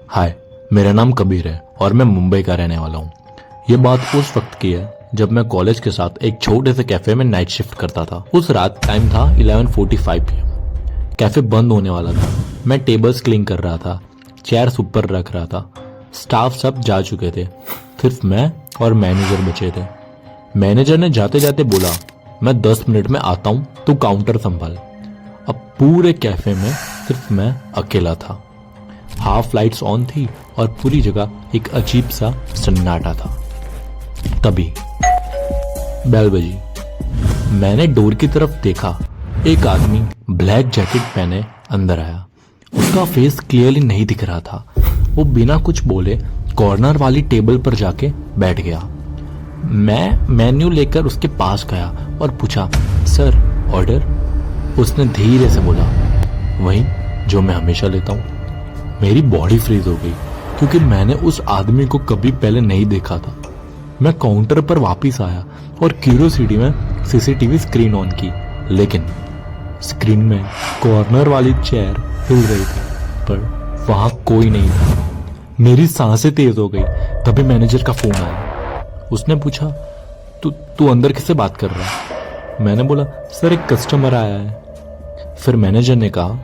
हाय, मेरा नाम कबीर है और मैं मुंबई का रहने वाला हूँ। ये बात उस वक्त की है जब मैं कॉलेज के साथ एक छोटे से कैफे में नाइट शिफ्ट करता था। उस रात टाइम था 11:45 PM। कैफे बंद होने वाला था। मैं टेबल्स क्लीन कर रहा था, चेयर्स ऊपर रख रहा था। स्टाफ सब जा चुके थे, सिर्फ मैं और मैनेजर बचे थे। मैनेजर ने जाते जाते बोला, मैं 10 मिनट में आता हूँ, तू काउंटर संभाल। अब पूरे कैफे में सिर्फ मैं अकेला था। हाफ लाइट्स ऑन थी और पूरी जगह एक अजीब सा सन्नाटा था। तभी बेल बजी। मैंने डोर की तरफ देखा। एक आदमी ब्लैक जैकेट पहने अंदर आया। उसका फेस क्लियरली नहीं दिख रहा था। वो बिना कुछ बोले कॉर्नर वाली टेबल पर जाके बैठ गया। मैं मेन्यू लेकर उसके पास गया और पूछा, सर ऑर्डर? उसने धीरे से बोला, वही जो मैं हमेशा लेता हूँ। मेरी बॉडी फ्रीज हो गई क्योंकि मैंने उस आदमी को कभी पहले नहीं देखा था। मैं काउंटर पर वापस आया और क्यूरियोसिटी में सीसीटीवी स्क्रीन ऑन की, लेकिन स्क्रीन में कॉर्नर वाली चेयर हिल रही थी, पर वहां कोई नहीं था। मेरी सांसें तेज हो गई। तभी मैनेजर का फोन आया। उसने पूछा, तू अंदर किससे बात कर रहा है? मैंने बोला, सर एक कस्टमर आया है। फिर मैनेजर ने कहा,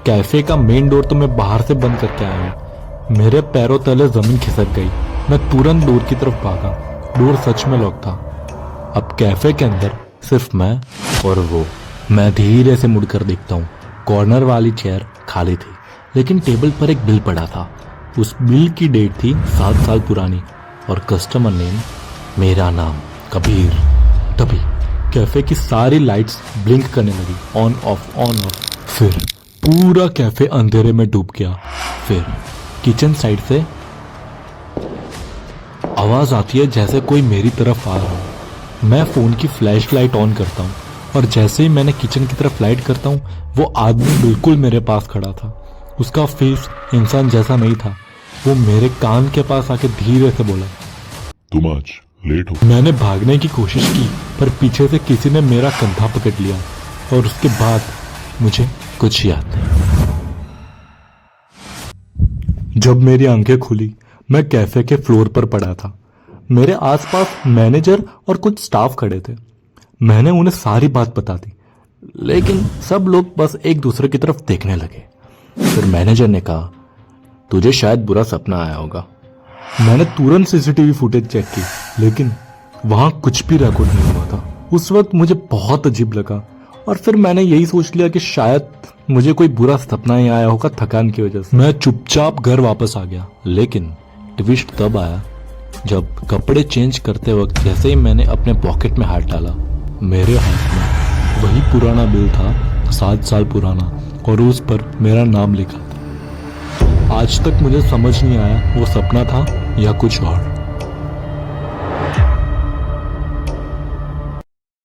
कैफे का मेन डोर तो मैं बाहर से बंद करके आया हूँ। मेरे पैरों तले जमीन खिसक गई। मैं तुरंत डोर की तरफ भागा। डोर सच में लॉक था। अब कैफे के अंदर सिर्फ मैं और वो। मैं धीरे से मुड़कर देखता हूँ। कॉर्नर वाली चेयर खाली थी, लेकिन टेबल पर एक बिल पड़ा था। उस बिल की डेट थी 7 साल पुरानी और कस्टमर नेम मेरा नाम कबीर। तभी कैफे की सारी लाइट्स ब्लिंक करने लगी, ऑन ऑफ ऑन ऑफ। फिर पूरा कैफे अंधेरे में डूब गया। फिर किचन साइड से आवाज आती है जैसे कोई मेरी तरफ आ रहा हो। मैं फोन की फ्लैश लाइट ऑन करता हूँ और जैसे ही मैंने किचन की तरफ लाइट करता हूँ, वो आदमी बिल्कुल मेरे पास खड़ा था। उसका फेस इंसान जैसा नहीं था। वो मेरे कान के पास आके धीरे से बोला, तुम आज लेट हो। मैंने भागने की कोशिश की, पर पीछे से किसी ने मेरा कंधा पकड़ लिया और उसके बाद मुझे कुछ याद नहीं। जब मेरी आंखें खुली, मैं कैफे के फ्लोर पर पड़ा था। मेरे आसपास मैनेजर और कुछ स्टाफ खड़े थे। मैंने उन्हें सारी बात बता दी, लेकिन सब लोग बस एक दूसरे की तरफ देखने लगे। फिर मैनेजर ने कहा, तुझे शायद बुरा सपना आया होगा। मैंने तुरंत सीसीटीवी फुटेज चेक की, लेकिन वहां कुछ भी रिकॉर्ड नहीं हुआ था। उस वक्त मुझे बहुत अजीब लगा और फिर मैंने यही सोच लिया कि शायद मुझे कोई बुरा सपना ही आया होगा थकान की वजह से। मैं चुपचाप घर वापस आ गया, लेकिन ट्विस्ट तब आया जब कपड़े चेंज करते वक्त जैसे ही मैंने अपने पॉकेट में हाथ डाला, मेरे हाथ में वही पुराना बिल था, 7 साल पुराना, और उस पर मेरा नाम लिखा था। आज तक मुझे समझ नहीं आया वो सपना था या कुछ और।